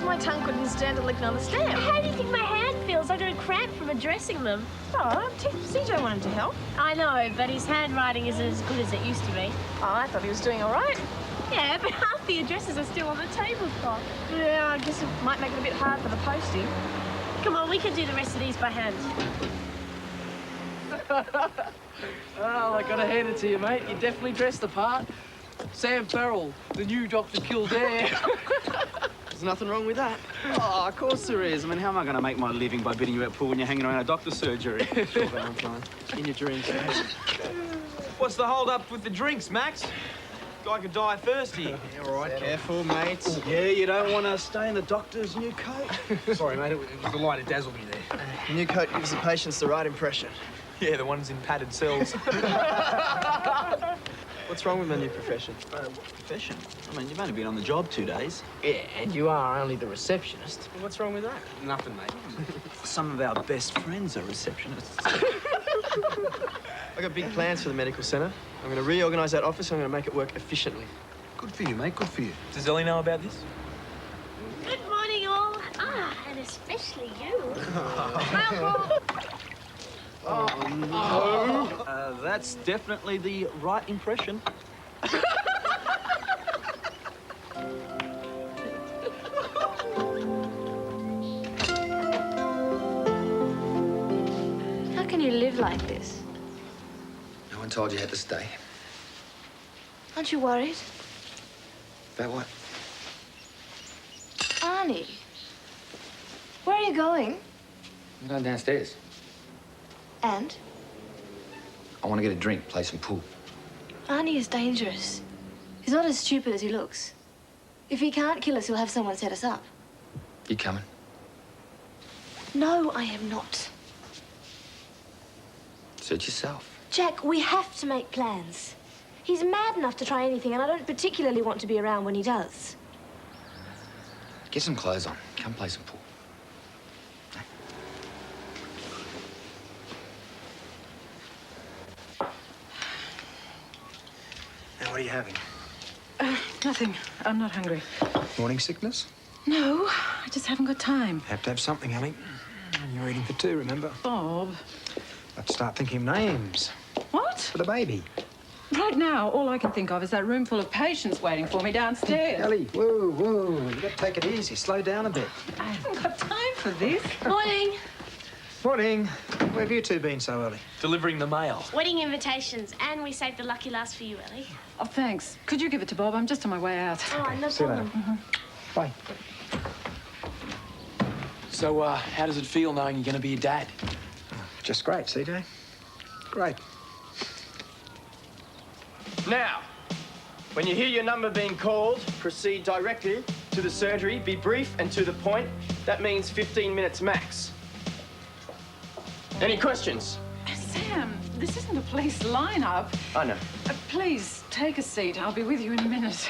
My tongue couldn't stand it licking on the stamp. How do you think my hand feels? I got a cramp from addressing them. Oh, CJ wanted to help. I know, but his handwriting isn't as good as it used to be. Oh, I thought he was doing all right. Yeah, but half the addresses are still on the tablecloth. Yeah, I guess it might make it a bit hard for the posting. Come on, we can do the rest of these by hand. Well, I gotta hand it to you, mate. You definitely dressed the part. Sam Farrell, the new Dr. Kildare. There's nothing wrong with that. Oh, of course there is. I mean, how am I going to make my living by bidding you out pool when you're hanging around a doctor's surgery? Sure, Valentine. In your dreams, mate. What's the hold-up with the drinks, Max? Guy could die thirsty. Yeah, all right, careful, mates. Yeah, you don't want to stay in the doctor's new coat. Sorry, mate, it was the light that dazzled me there. New coat gives the patients the right impression. Yeah, the ones in padded cells. What's wrong with my new profession? Profession? I mean, you've only been on the job 2 days. Yeah, and you are only the receptionist. Well, what's wrong with that? Nothing, mate. Some of our best friends are receptionists. I got big plans for the medical centre. I'm going to reorganise that office. I'm going to make it work efficiently. Good for you, mate, good for you. Does Ellie know about this? Good morning, all. Ah, and especially you. That's definitely the right impression. How can you live like this? No one told you had to stay. Aren't you worried? About what? Arnie, where are you going? I'm going downstairs. And? I want to get a drink, play some pool. Arnie is dangerous. He's not as stupid as he looks. If he can't kill us, he'll have someone set us up. You coming? No, I am not. Suit yourself. Jack, we have to make plans. He's mad enough to try anything, and I don't particularly want to be around when he does. Get some clothes on. Come play some pool. Now, what are you having? Nothing. I'm not hungry. Morning sickness? No, I just haven't got time. Have to have something, Ellie. You're eating for two, remember? Bob. Let's start thinking of names What? for the baby. Right now, all I can think of is that room full of patients waiting for me downstairs. Ellie, whoa, whoa. You got to take it easy. Slow down a bit. I haven't got time for this. Morning. Morning. Where have you two been so early? Delivering the mail. Wedding invitations, and we saved the lucky last for you, Ellie. Oh, thanks. Could you give it to Bob? I'm just on my way out. Oh, no See you problem. later. Bye. So, how does it feel knowing you're going to be a dad? Just great, CJ. Great. Now, when you hear your number being called, proceed directly to the surgery. Be brief and to the point. That means 15 minutes max. Any questions? Sam, this isn't a police lineup. I know. Please, take a seat. I'll be with you in a minute.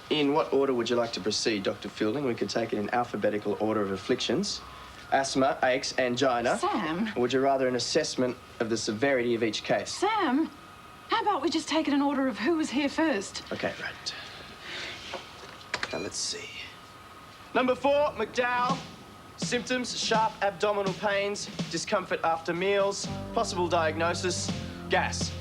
In what order would you like to proceed, Dr. Fielding? We could take it in alphabetical order of afflictions. Asthma, aches, angina. Sam. Or would you rather an assessment of the severity of each case? Sam, how about we just take it in order of who was here first? Okay, right. Now, let's see. Number 4, McDowell. Symptoms, sharp abdominal pains, discomfort after meals, possible diagnosis, gas.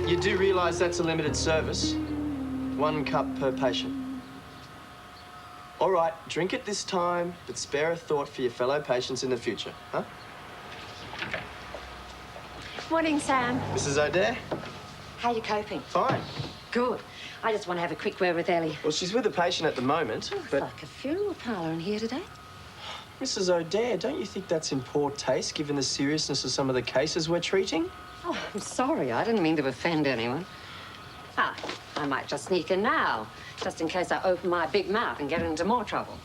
You do realise that's a limited service. 1 cup per patient. All right, drink it this time, but spare a thought for your fellow patients in the future, huh? Morning, Sam. Mrs. O'Dare? How you coping? Fine. Good. I just want to have a quick word with Ellie. Well, she's with a patient at the moment, Looks but... like a funeral parlour in here today. Mrs. O'Dare, don't you think that's in poor taste, given the seriousness of some of the cases we're treating? Oh, I'm sorry. I didn't mean to offend anyone. Ah, I might just sneak in now, just in case I open my big mouth and get into more trouble.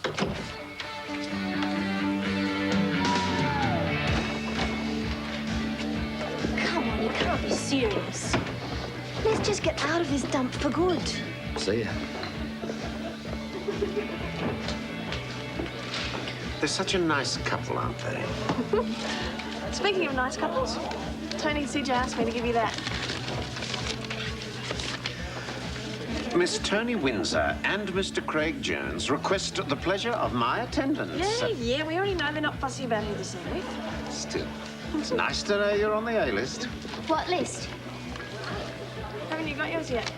Come on, you can't be serious. Let's just get out of this dump for good. See ya. They're such a nice couple, aren't they? Speaking of nice couples, Toni and CJ asked me to give you that. Miss Toni Windsor and Mr. Craig Jones request the pleasure of my attendance. Yeah, we already know they're not fussy about who they're seen with. Still, it's nice to know you're on the A-list. What list? Haven't you got yours yet?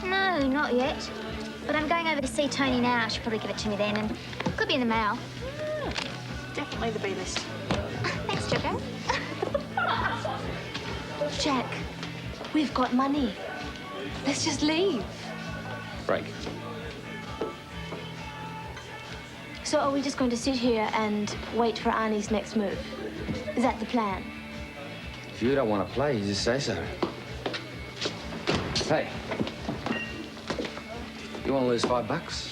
No, not yet. But I'm going over to see Toni now. I should probably give it to me then, and could be in the mail. Definitely the B list. Thanks, Jocko. Jack, we've got money. Let's just leave. Break. So are we just going to sit here and wait for Arnie's next move? Is that the plan? If you don't want to play, you just say so. Hey. You want to lose $5?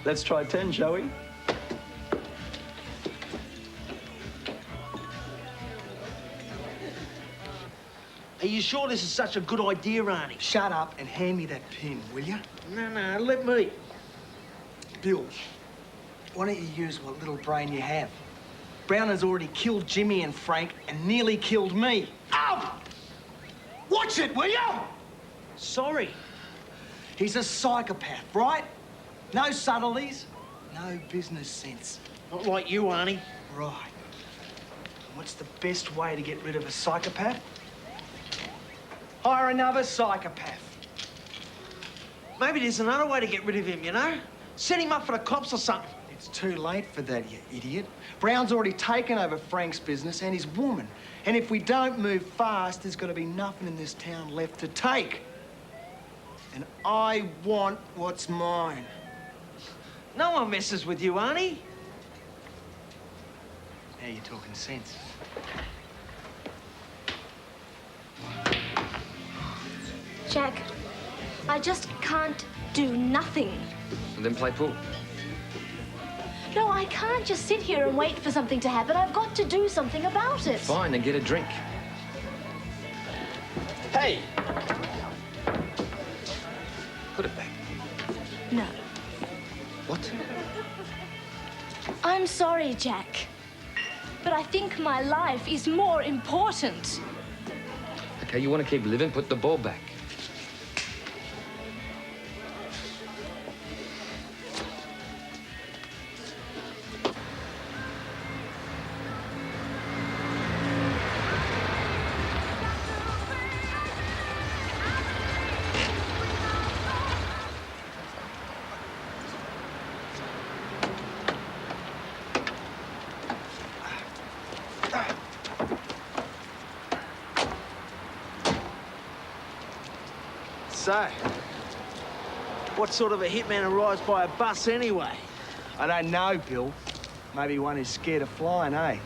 Let's try 10, shall we? Are you sure this is such a good idea, Arnie? Shut up and hand me that pin, will you? No, let me. Bill, why don't you use what little brain you have? Brown has already killed Jimmy and Frank and nearly killed me. Oh! Watch it, will you? Sorry. He's a psychopath, right? No subtleties, no business sense. Not like you, Arnie. Right. What's the best way to get rid of a psychopath? Hire another psychopath. Maybe there's another way to get rid of him, you know? Set him up for the cops or something. It's too late for that, you idiot. Brown's already taken over Frank's business and his woman. And if we don't move fast, there's got to be nothing in this town left to take. And I want what's mine. No one messes with you, Arnie. Now you're talking sense. Jack, I just can't do nothing. And then play pool. No, I can't just sit here and wait for something to happen. I've got to do something about it. Fine, then get a drink. Hey! Put it back. No. What? I'm sorry, Jack. But I think my life is more important. Okay, you want to keep living? Put the ball back. So, what sort of a hitman arrives by a bus anyway? I don't know, Bill. Maybe one who's scared of flying, eh?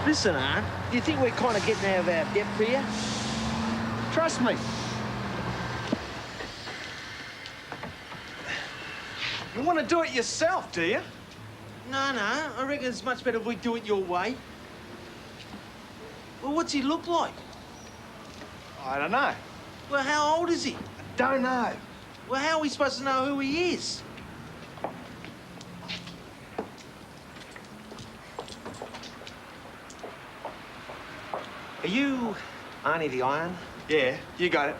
Listen, Aunt, do you think we're kind of getting out of our depth here? Trust me. You want to do it yourself, do you? No, I reckon it's much better if we do it your way. Well, what's he look like? I don't know. Well, how old is he? I don't know. Well, how are we supposed to know who he is? Are you Arnie the Iron? Yeah, you got it.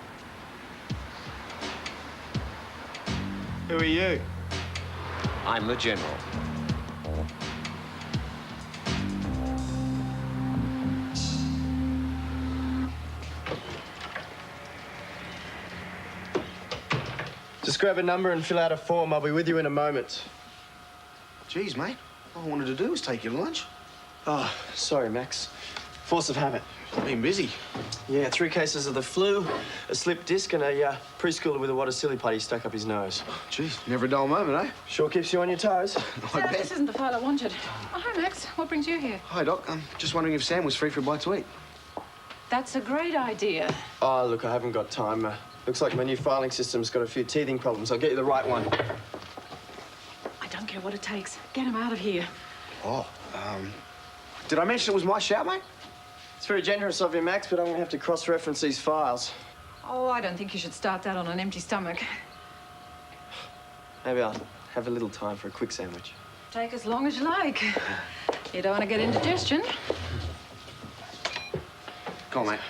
Who are you? I'm the General. Just grab a number and fill out a form. I'll be with you in a moment. Geez, mate. All I wanted to do was take you to lunch. Oh, sorry, Max. Force of habit. Been busy. Yeah, 3 cases of the flu, a slipped disc, and a preschooler with a water silly putty stuck up his nose. Geez, never a dull moment, eh? Sure keeps you on your toes. Sir, this isn't the file I wanted. Oh, hi, Max. What brings you here? Hi, Doc. I'm just wondering if Sam was free for a bite to eat. That's a great idea. Oh, look, I haven't got time. Looks like my new filing system's got a few teething problems. I'll get you the right one. I don't care what it takes. Get him out of here. Oh, did I mention it was my shout, mate? It's very generous of you, Max, but I'm going to have to cross-reference these files. Oh, I don't think you should start that on an empty stomach. Maybe I'll have a little time for a quick sandwich. Take as long as you like. You don't want to get indigestion. Go on, mate.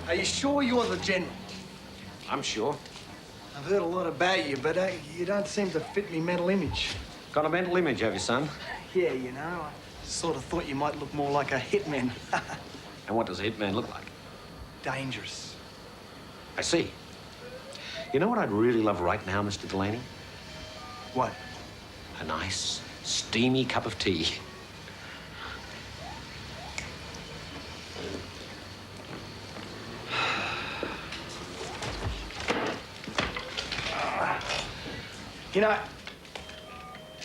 Are you sure you're the general? I'm sure. I've heard a lot about you, but you don't seem to fit me mental image. Got a mental image, have you, son? Yeah, you know, I sort of thought you might look more like a hitman. And what does a hitman look like? Dangerous. I see. You know what I'd really love right now, Mr. Delaney? What? A nice, steamy cup of tea. You know,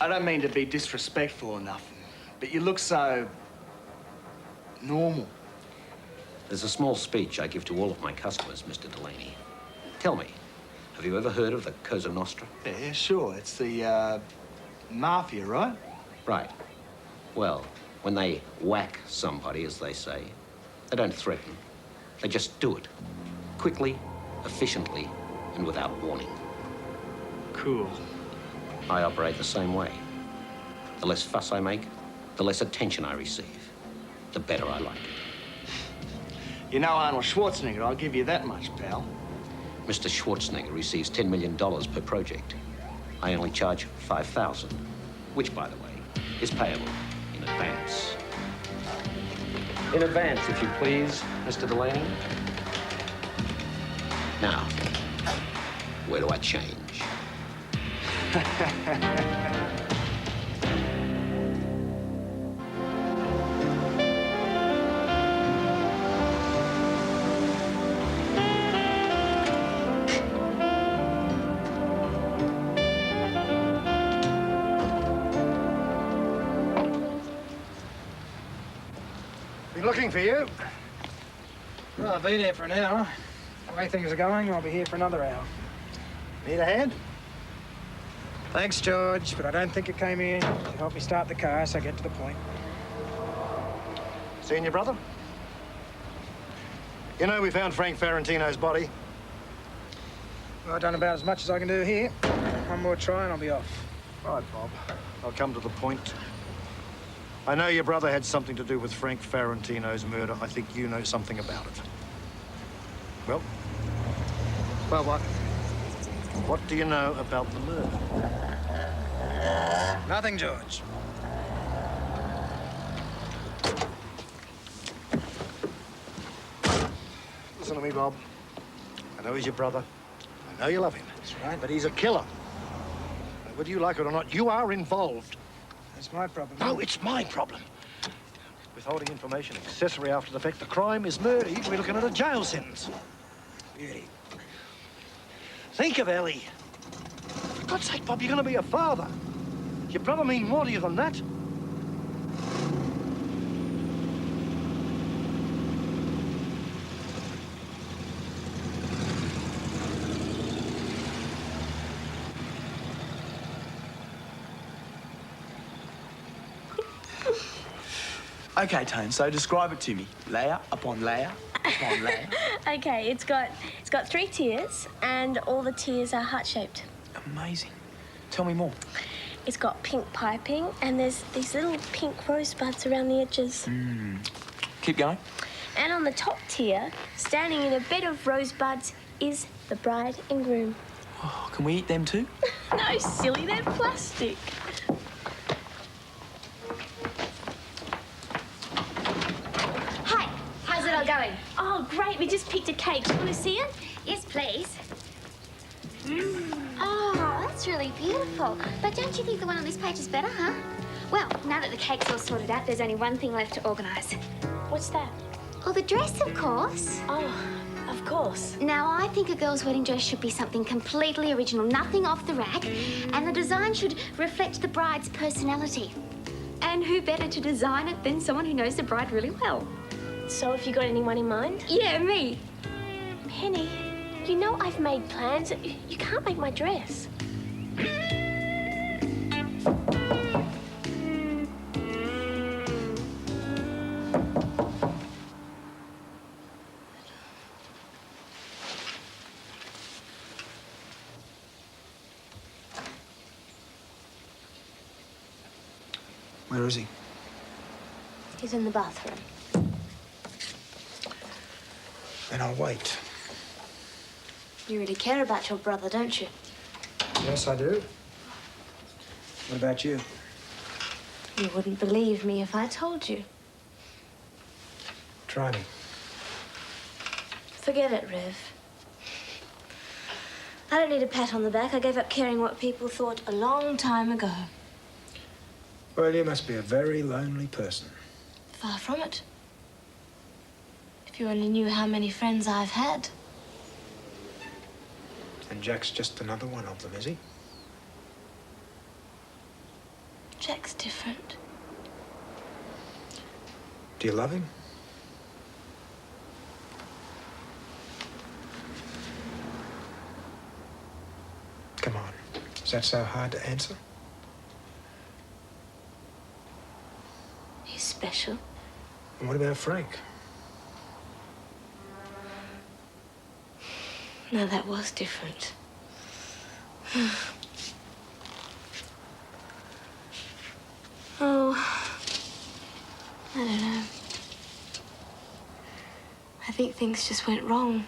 I don't mean to be disrespectful or nothing, but you look so normal. There's a small speech I give to all of my customers, Mr. Delaney. Tell me, have you ever heard of the Cosa Nostra? Yeah, sure. It's the, mafia, right? Right. Well, when they whack somebody, as they say, they don't threaten. They just do it. Quickly, efficiently, and without warning. Cool. I operate the same way. The less fuss I make, the less attention I receive, the better I like it. You know Arnold Schwarzenegger, I'll give you that much, pal. Mr. Schwarzenegger receives $10 million per project. I only charge $5,000, which, by the way, is payable in advance. In advance, if you please, Mr. Delaney. Now, where do I change? Been looking for you. Well, I've been here for an hour. The way things are going, I'll be here for another hour. Need a hand? Thanks, George, but I don't think it came here to help me start the car, so get to the point. Seen your brother? You know, we found Frank Ferrantino's body. Well, I've done about as much as I can do here. One more try and I'll be off. Right, Bob. I'll come to the point. I know your brother had something to do with Frank Ferrantino's murder. I think you know something about it. Well, what? What do you know about the murder? Nothing, George. Listen to me, Bob. I know he's your brother. I know you love him. That's right. But he's a killer. Whether you like it or not, you are involved. That's my problem. No, it's my problem. Withholding information, accessory after the fact. The crime is murder. You could be looking at a jail sentence. Beauty. Think of Ellie. For God's sake, Bob, you're going to be a father. Your brother mean more to you than that. Okay, Tone, so describe it to me. Layer upon layer upon layer. Okay, it's got 3 tiers, and all the tiers are heart-shaped. Amazing. Tell me more. It's got pink piping, and there's these little pink rosebuds around the edges. Keep going. And on the top tier, standing in a bed of rosebuds, is the bride and groom. Oh, can we eat them too? No, silly, they're plastic. Hi, how's it all going? Oh, great. We just picked a cake. Do you want to see it? Yes, please. Oh, that's really beautiful. But don't you think the one on this page is better, huh? Well, now that the cake's all sorted out, there's only one thing left to organise. What's that? Well, the dress, of course. Oh, of course. Now, I think a girl's wedding dress should be something completely original, nothing off the rack, and the design should reflect the bride's personality. And who better to design it than someone who knows the bride really well? So have you got anyone in mind? Yeah, me. Penny, You know I've made plans. You can't make my dress. Where is he? He's in the bathroom. Then I'll wait. You really care about your brother, don't you? Yes, I do. What about you? You wouldn't believe me if I told you. Try me. Forget it, Rev. I don't need a pat on the back. I gave up caring what people thought a long time ago. Well, you must be a very lonely person. Far from it. If you only knew how many friends I've had. And Jack's just another one of them, is he? Jack's different. Do you love him? Come on. Is that so hard to answer? He's special. And what about Frank? No, that was different. Oh, I don't know. I think things just went wrong.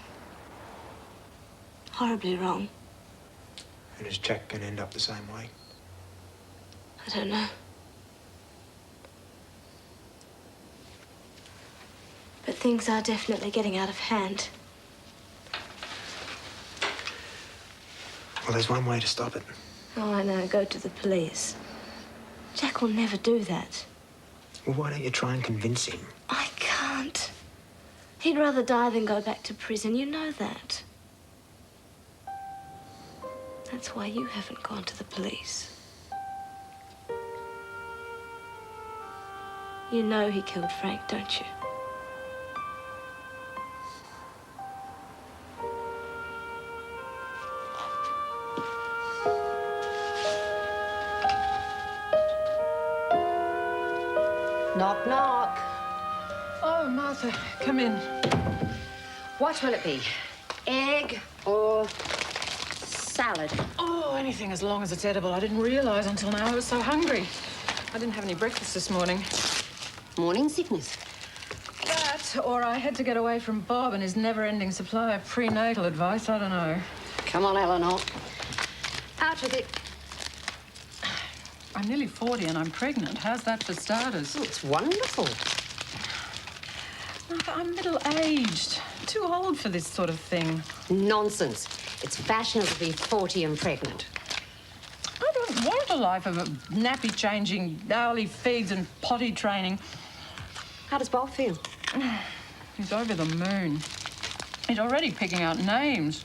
Horribly wrong. And is Jack going to end up the same way? I don't know. But things are definitely getting out of hand. Well, there's one way to stop it. Oh, I know. Go to the police. Jack will never do that. Well, why don't you try and convince him? I can't. He'd rather die than go back to prison. You know that. That's why you haven't gone to the police. You know he killed Frank, don't you? Knock, knock. Oh, Martha, come in. What will it be? Egg or salad? Oh, anything as long as it's edible. I didn't realise until now I was so hungry. I didn't have any breakfast this morning. Morning sickness. That, or I had to get away from Bob and his never-ending supply of prenatal advice. I don't know. Come on, Eleanor. Out with it. I'm nearly 40 and I'm pregnant. How's that for starters? Oh, it's wonderful. Martha, I'm middle-aged. Too old for this sort of thing. Nonsense. It's fashionable to be 40 and pregnant. I don't want a life of a nappy-changing, hourly feeds and potty training. How does Bob feel? He's over the moon. He's already picking out names.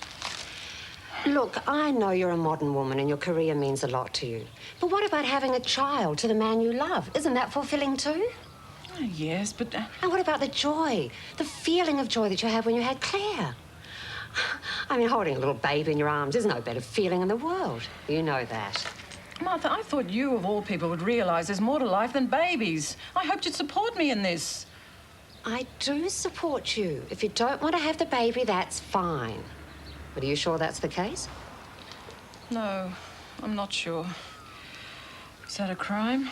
Look, I know you're a modern woman and your career means a lot to you. But what about having a child to the man you love? Isn't that fulfilling too? Oh, yes, but... And what about the joy? The feeling of joy that you had when you had Claire? I mean, holding a little baby in your arms is no better feeling in the world. You know that. Martha, I thought you, of all people, would realise there's more to life than babies. I hoped you'd support me in this. I do support you. If you don't want to have the baby, that's fine. But are you sure that's the case? No, I'm not sure. Is that a crime?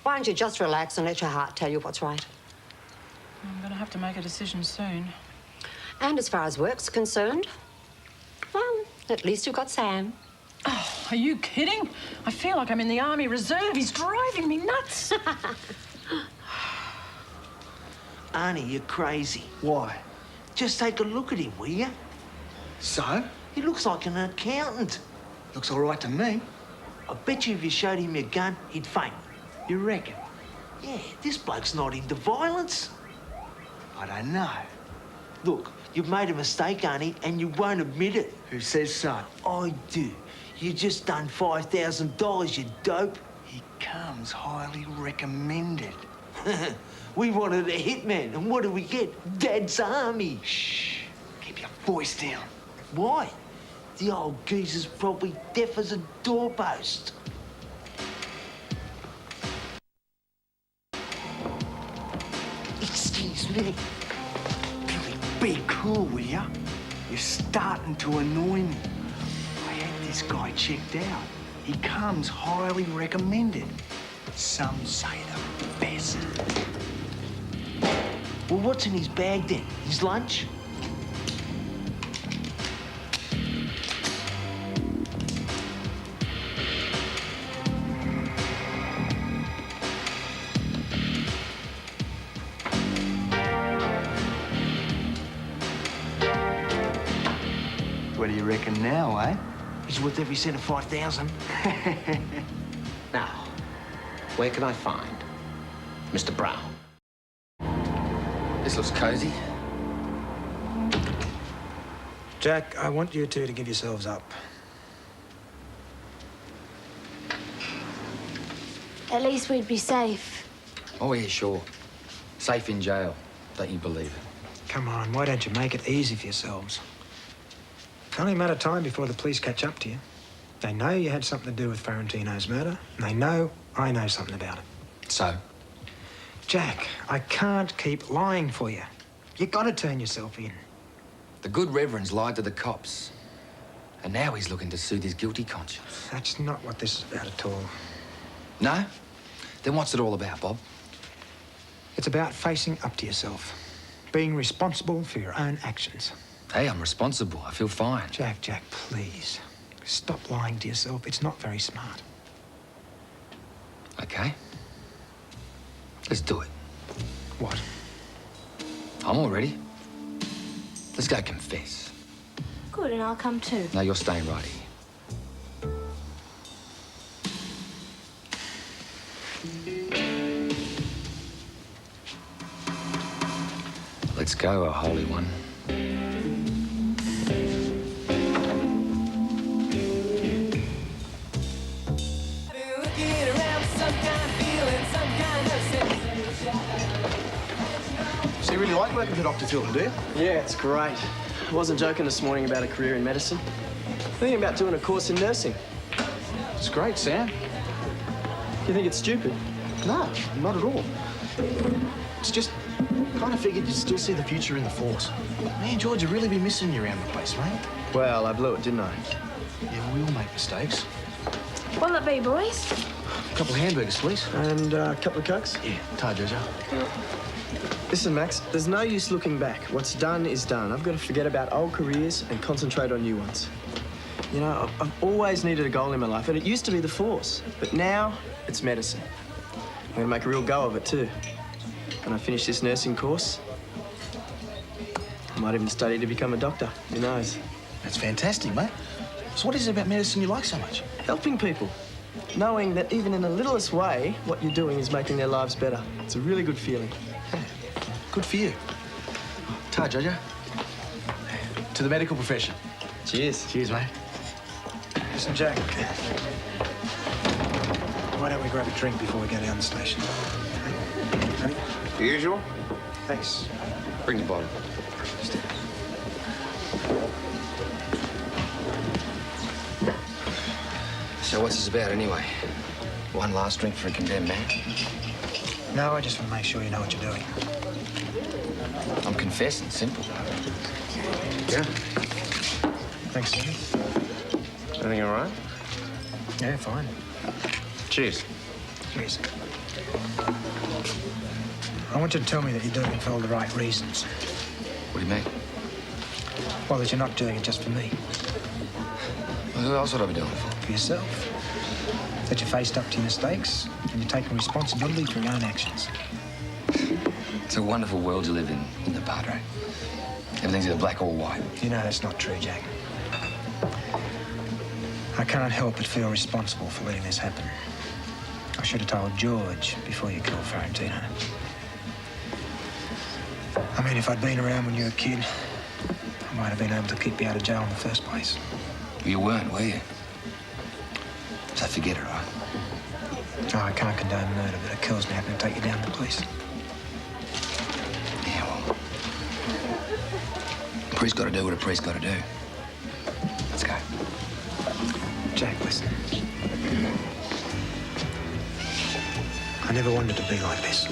Why don't you just relax and let your heart tell you what's right? I'm going to have to make a decision soon. And as far as work's concerned, well, at least you've got Sam. Oh, are you kidding? I feel like I'm in the Army Reserve. He's driving me nuts. Arnie, you're crazy. Why? Just take a look at him, will you? So? He looks like an accountant. Looks all right to me. I bet you if you showed him your gun, he'd faint. You reckon? Yeah, this bloke's not into violence. I don't know. Look, you've made a mistake, Arnie, and you won't admit it. Who says so? I do. You just done $5,000, you dope. He comes highly recommended. We wanted a hitman, and what do we get? Dad's army. Shh. Keep keep your voice down. Why? The old geezer's probably deaf as a doorpost. Excuse me. Billy, be cool, will ya? You're starting to annoy me. I had this guy checked out. He comes highly recommended. Some say the best. Well, what's in his bag then? His lunch? What do you reckon now, eh? He's worth every cent of 5,000. Now, where can I find Mr. Brown? This looks cozy. Jack, I want you two to give yourselves up. At least we'd be safe. Oh, yeah, sure. Safe in jail. Don't you believe it? Come on, why don't you make it easy for yourselves? It's only a matter of time before the police catch up to you. They know you had something to do with Ferrantino's murder, and they know I know something about it. So? Jack, I can't keep lying for you. You gotta turn yourself in. The good Reverend's lied to the cops. And now he's looking to soothe his guilty conscience. That's not what this is about at all. No? Then what's it all about, Bob? It's about facing up to yourself. Being responsible for your own actions. Hey, I'm responsible. I feel fine. Jack, please. Stop lying to yourself. It's not very smart. Okay. Let's do it. What? I'm all ready. Let's go confess. Good, and I'll come too. No, you're staying right here. Let's go, O Holy One. So you really like working for Dr. Tilton, do you? Yeah, it's great. I wasn't joking this morning about a career in medicine. Thinking about doing a course in nursing. It's great, Sam. You think it's stupid? No, not at all. It's just, kind of figured you'd still see the future in the force. Me and George have really been missing you around the place, mate. Well, I blew it, didn't I? Yeah, well, we all make mistakes. What'll it be, boys? A couple of hamburgers, please. And a couple of cokes? Yeah, tie, Jojo. Listen, Max, there's no use looking back. What's done is done. I've got to forget about old careers and concentrate on new ones. You know, I've always needed a goal in my life, and it used to be the force. But now, it's medicine. I'm going to make a real go of it, too. When I finish this nursing course, I might even study to become a doctor. Who knows? That's fantastic, mate. So what is it about medicine you like so much? Helping people. Knowing that even in the littlest way, what you're doing is making their lives better. It's a really good feeling. Yeah. Good for you. Ta, Jojo. To the medical profession. Cheers. Cheers, mate. Listen, Jack. Why don't we grab a drink before we go down the station? Ready? The usual? Thanks. Bring the bottle. So what's this about anyway? One last drink for a condemned man? No, I just want to make sure you know what you're doing. I'm confessing, simple. Yeah. Thanks, Tony. Everything all right? Yeah, fine. Cheers. Cheers. I want you to tell me that you're doing it for all the right reasons. What do you mean? Well, that you're not doing it just for me. Well, who else would I be doing it for? For yourself. That you faced up to your mistakes and you're taking responsibility for your own actions. It's a wonderful world you live in the Padre. Everything's either black or white. You know that's not true, Jack. I can't help but feel responsible for letting this happen. I should have told George before you killed Ferrantino. I mean, if I'd been around when you were a kid, I might have been able to keep you out of jail in the first place. You weren't, were you? So forget it, right? Oh, I can't condone murder, but it kills me having to take you down to the police. Yeah, well, priest got to do what a priest got to do. Let's go. Jack, listen. I never wanted to be like this.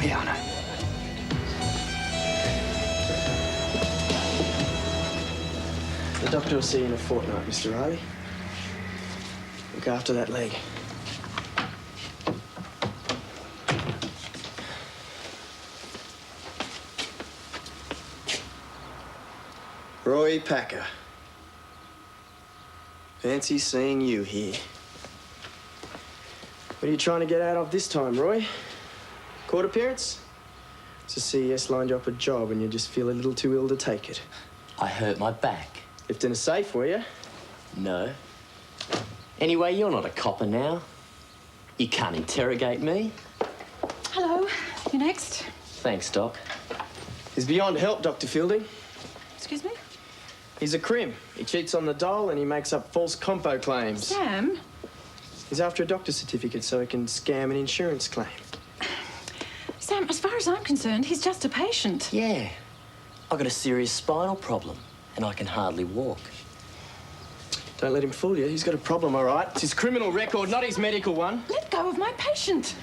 Yeah, I know. The doctor will see you in a fortnight, Mr. Riley. Look after that leg. Roy Packer. Fancy seeing you here. What are you trying to get out of this time, Roy? Court appearance? So CES lined you up a job and you just feel a little too ill to take it. I hurt my back. Left in a safe, were you? No. Anyway, you're not a copper now. You can't interrogate me. Hello. You next? Thanks, Doc. He's beyond help, Dr. Fielding. Excuse me? He's a crim. He cheats on the dole and he makes up false compo claims. Sam? He's after a doctor's certificate so he can scam an insurance claim. Sam, as far as I'm concerned, he's just a patient. Yeah. I've got a serious spinal problem and I can hardly walk. Don't let him fool you. He's got a problem, all right? It's his criminal record, not his medical one. Let go of my patient.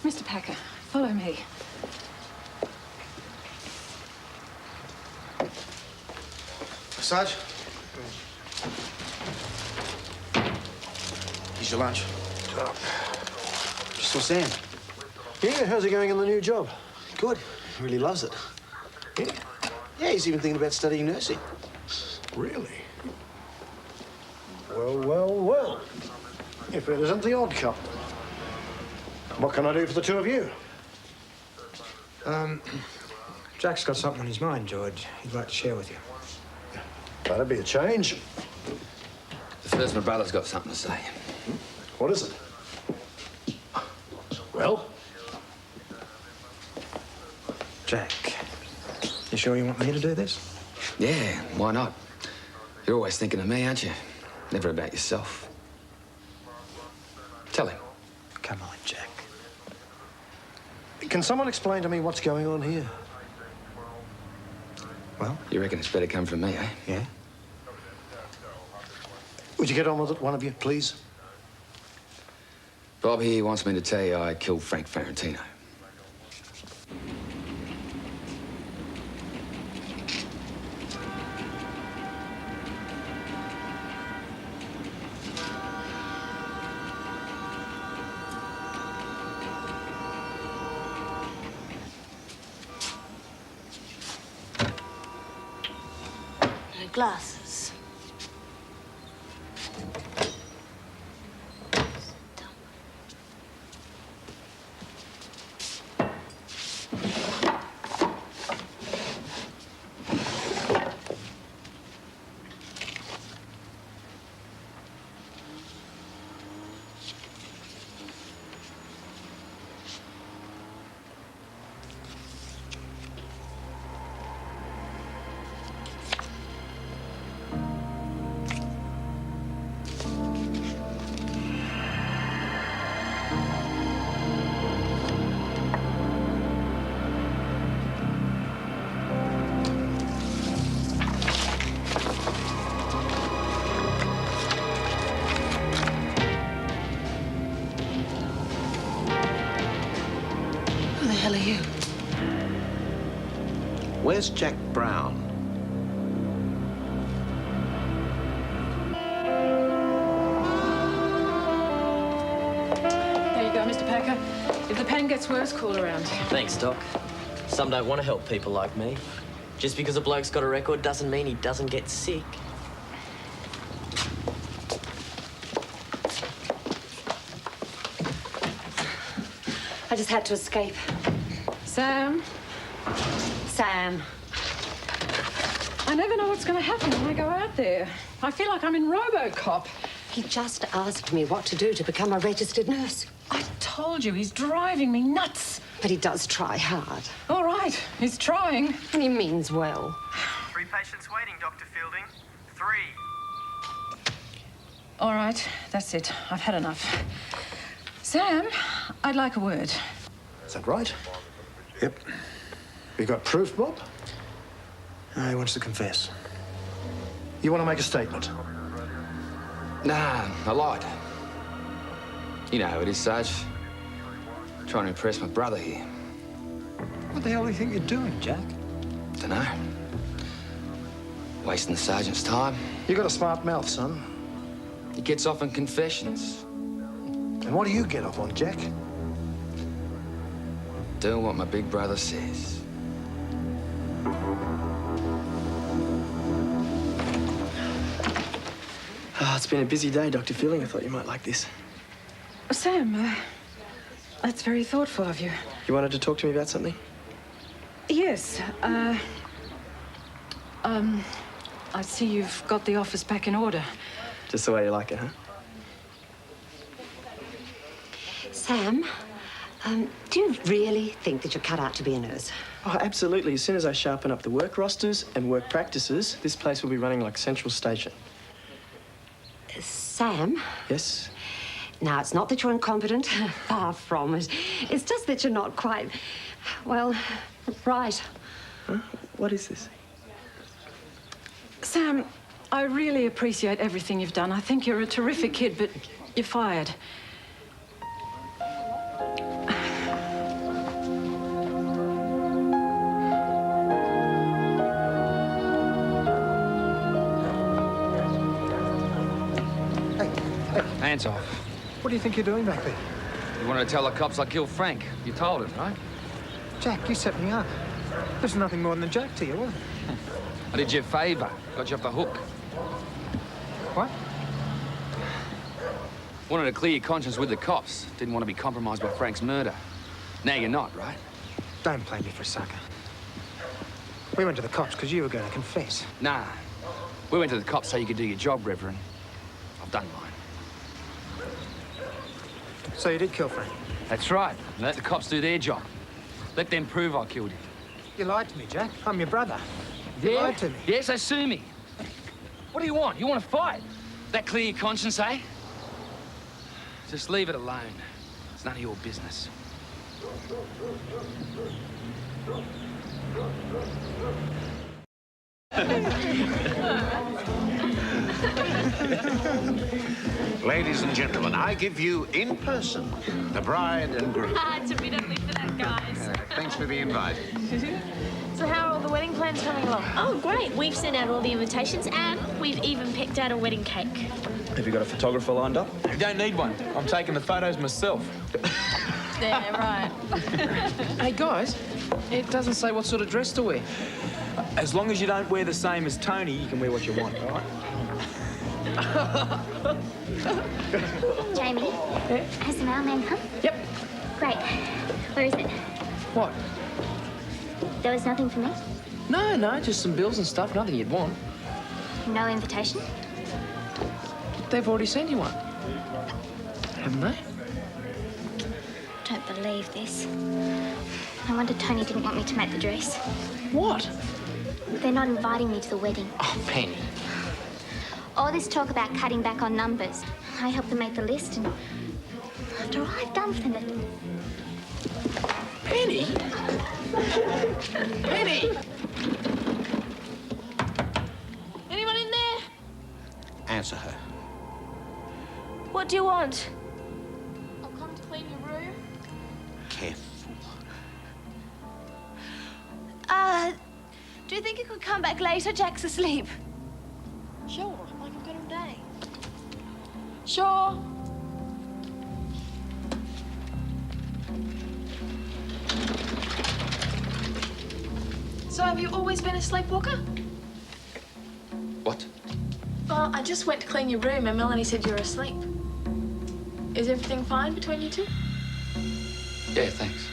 Mr. Packer, follow me. Sarge? Here's your lunch. You saw Sam? Yeah, how's it going in the new job? Good. He really loves it. Yeah? Yeah, he's even thinking about studying nursing. Really? Well, well, well. If it isn't the odd couple. What can I do for the two of you? Jack's got something on his mind, George. He'd like to share with you. That'd be a change. The first, my brother's got something to say. What is it? Well? Jack, you sure you want me to do this? Yeah, why not? You're always thinking of me, aren't you? Never about yourself. Tell him. Come on, Jack. Can someone explain to me what's going on here? Well? You reckon it's better come from me, eh? Yeah. Would you get on with it, one of you, please? Bob here wants me to tell you I killed Frank Ferrantino. Glasses. Who the hell are you? Where's Jack Brown? There you go, Mr. Packer. If the pain gets worse, call around. Thanks, Doc. Some don't want to help people like me. Just because a bloke's got a record doesn't mean he doesn't get sick. I just had to escape. Sam? Sam. I never know what's going to happen when I go out there. I feel like I'm in RoboCop. He just asked me what to do to become a registered nurse. I told you, he's driving me nuts. But he does try hard. All right, he's trying. And he means well. 3 patients waiting, Dr. Fielding. 3. All right, that's it. I've had enough. Sam, I'd like a word. Is that right? Yep. You got proof, Bob? He wants to confess. You want to make a statement? Nah, I lied. You know how it is, Sarge. Trying to impress my brother here. What the hell do you think you're doing, Jack? Dunno. Wasting the sergeant's time. You got a smart mouth, son. He gets off on confessions. And what do you get off on, Jack? Doing what my big brother says. Oh, it's been a busy day, Dr. Feeling. I thought you might like this. Sam, that's very thoughtful of you. You wanted to talk to me about something? Yes. I see you've got the office back in order. Just the way you like it, huh? Sam, do you really think that you're cut out to be a nurse? Oh, absolutely. As soon as I sharpen up the work rosters and work practices, this place will be running like Central Station. Sam? Yes? Now, it's not that you're incompetent. Far from it. It's just that you're not quite, well, right. Huh? What is this? Sam, I really appreciate everything you've done. I think you're a terrific kid, but you're fired. Hands off. What do you think you're doing back there? You wanted to tell the cops I killed Frank. You told him, right? Jack, you set me up. There's nothing more than a joke to you, was it? I did you a favour. Got you off the hook. What? Wanted to clear your conscience with the cops. Didn't want to be compromised by Frank's murder. Now you're not, right? Don't play me for a sucker. We went to the cops because you were going to confess. Nah. We went to the cops so you could do your job, Reverend. I've done mine. So you did kill Frank? That's right. Let the cops do their job. Let them prove I killed him. You lied to me, Jack. I'm your brother. You lied to me. Yes, so sue me. What do you want? You want to fight? That clear your conscience, eh? Just leave it alone. It's none of your business. Ladies and gentlemen, I give you in person the bride and groom. It's a bit early for that, guys. Thanks for the invite. So how are all the wedding plans coming along? Oh, great. We've sent out all the invitations and we've even picked out a wedding cake. Have you got a photographer lined up? You don't need one. I'm taking the photos myself. Yeah, right. Hey, guys, it doesn't say what sort of dress to wear. As long as you don't wear the same as Tony, you can wear what you want, all right? Jamie, has the mailman come? Yep. Great. Where is it? What? There was nothing for me? No, just some bills and stuff. Nothing you'd want. No invitation? They've already sent you one. Haven't they? Don't believe this. No wonder Tony didn't want me to make the dress. What? They're not inviting me to the wedding. Oh, Penny. All this talk about cutting back on numbers. I helped them make the list, and after all I've done for them... Penny? Penny! Anyone in there? Answer her. What do you want? I'll come to clean your room. Careful. Do you think you could come back later? Jack's asleep. Sure, like I've got all day. Sure. So have you always been a sleepwalker? What? Well, I just went to clean your room and Melanie said you were asleep. Is everything fine between you two? Yeah, thanks.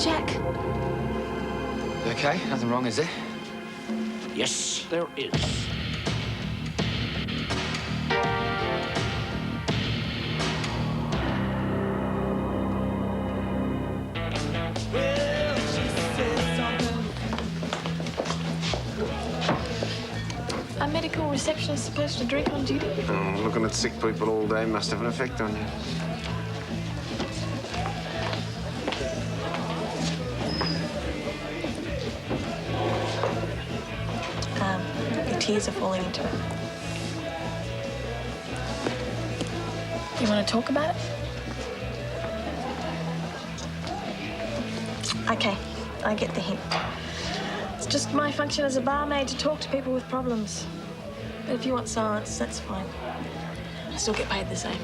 Jack. You okay? Nothing wrong, is there? Yes, there is. medical receptionist supposed to drink on duty? Oh, looking at sick people all day must have an effect on you. Your tears are falling into it. You want to talk about it? Okay, I get the hint. It's just my function as a barmaid to talk to people with problems. But if you want silence, that's fine. I still get paid the same.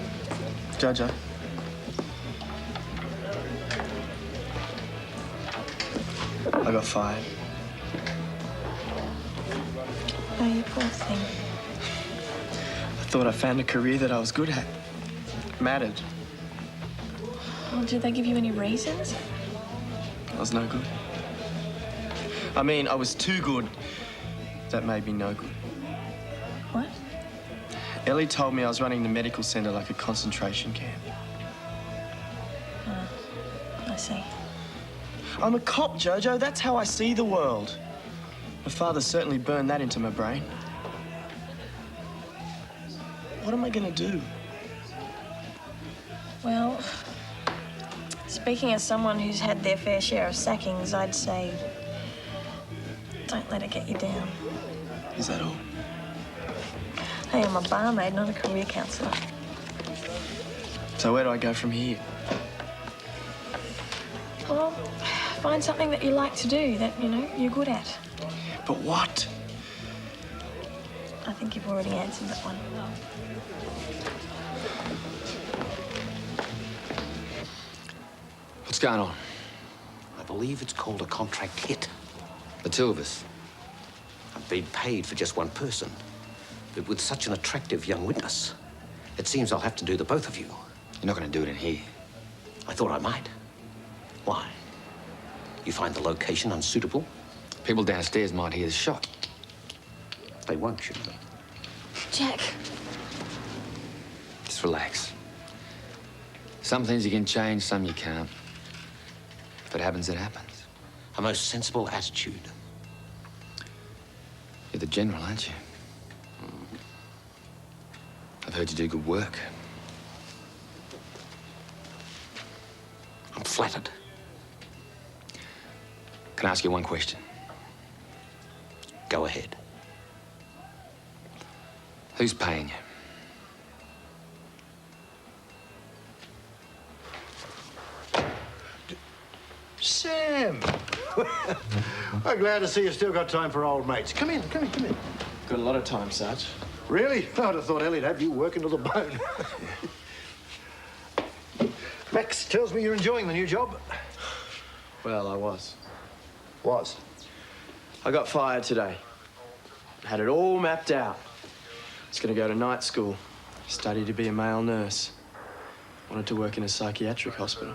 Jojo. I got fired. Oh, you poor thing. I thought I found a career that I was good at. Mattered. Well, did they give you any reasons? I was no good. I mean, I was too good. That made me no good. What? Ellie told me I was running the medical centre like a concentration camp. Oh, I see. I'm a cop, Jojo. That's how I see the world. My father certainly burned that into my brain. What am I going to do? Well, speaking as someone who's had their fair share of sackings, I'd say don't let it get you down. Is that all? Hey, I'm a barmaid, not a career counsellor. So where do I go from here? Well, find something that you like to do, that, you know, you're good at. But what? I think you've already answered that one. What's going on? I believe it's called a contract hit. The two of us. I've been paid for just one person. But with such an attractive young witness, it seems I'll have to do the both of you. You're not going to do it in here. I thought I might. Why? You find the location unsuitable? People downstairs might hear the shot. They won't, you know. Jack. Just relax. Some things you can change, some you can't. If it happens, it happens. A most sensible attitude. You're the general, aren't you? I've heard you do good work. I'm flattered. Can I ask you one question? Go ahead. Who's paying you? Sam! I'm glad to see you've still got time for old mates. Come in, come in, come in. Got a lot of time, Sarge. Really? I'd have thought Ellie'd have you working to the bone. Max tells me you're enjoying the new job. Well, I was. Was? I got fired today. Had it all mapped out. I was going to go to night school, study to be a male nurse. Wanted to work in a psychiatric hospital.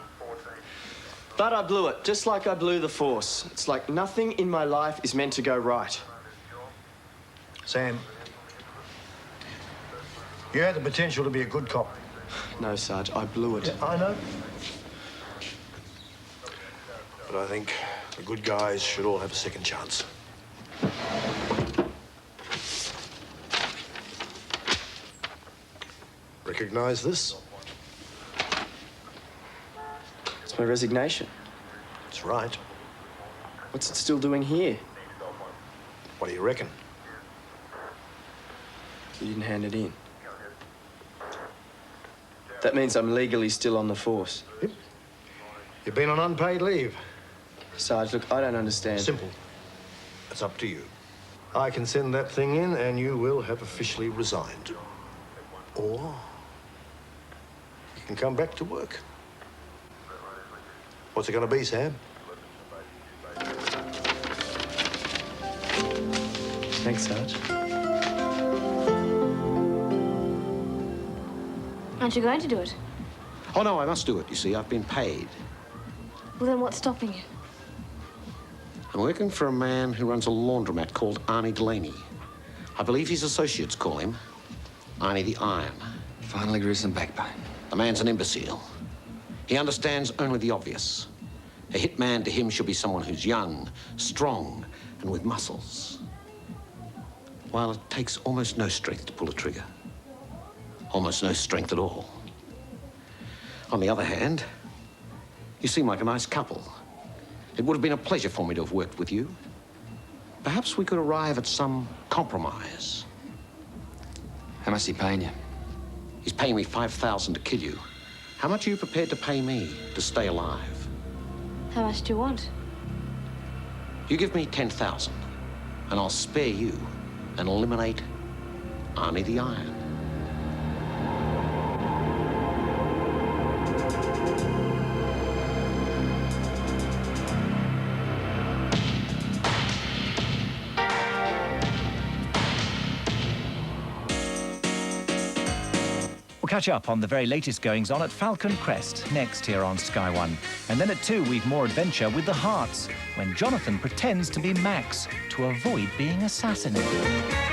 But I blew it, just like I blew the force. It's like nothing in my life is meant to go right. Sam, you had the potential to be a good cop. No, Sarge, I blew it. Yeah, I know. But I think the good guys should all have a second chance. Recognize this? It's my resignation. That's right. What's it still doing here? What do you reckon? You didn't hand it in. That means I'm legally still on the force. Yep. You've been on unpaid leave. Sarge, look, I don't understand. Simple. It's up to you. I can send that thing in and you will have officially resigned. Or you can come back to work. What's it going to be, Sam? Thanks, Sarge. Aren't you going to do it? Oh, no, I must do it. You see, I've been paid. Well, then what's stopping you? I'm working for a man who runs a laundromat called Arnie Delaney. I believe his associates call him Arnie the Iron. Finally grew some backbone. The man's an imbecile. He understands only the obvious. A hitman to him should be someone who's young, strong, and with muscles. while it takes almost no strength to pull a trigger. Almost no strength at all. On the other hand, you seem like a nice couple. It would have been a pleasure for me to have worked with you. Perhaps we could arrive at some compromise. How much is he paying you? He's paying me $5,000 to kill you. How much are you prepared to pay me to stay alive? How much do you want? You give me $10,000, and I'll spare you and eliminate Arnie the Iron. We'll catch up on the very latest goings-on at Falcon Crest, next here on Sky One. And then at 2, we've more adventure with the Hearts, when Jonathan pretends to be Max to avoid being assassinated.